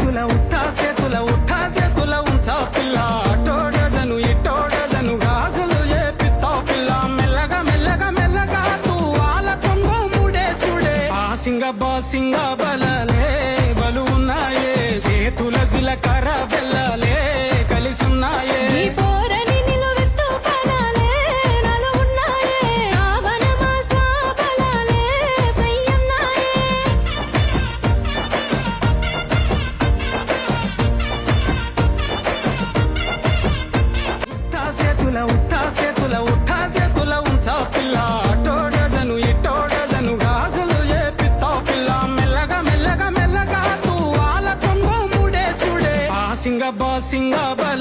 ఉట్టా చేతుల ఉంచా పిల్ల అటోడజను ఇటోడజను గాజులు ఏ పిత్తావు పిల్ల మెల్లగా మెల్లగా మెల్లగా తూ వాళ్ళ కొంగు ముడేసుడే బాసింగ బలలే బలు ఉన్నాయే చేతుల జిలకర బెల్లలే కలిసున్నాయే ఉట్టా చేతుల ఉంచా పిల్ల అటోడజను ఇటోడజను గాజులు ఏ పిత్తావు పిల్ల మెల్లగా మెల్లగా మెల్లగా తూ వాళ్ళ కొంగు ముడేసుడే బాసింగ బల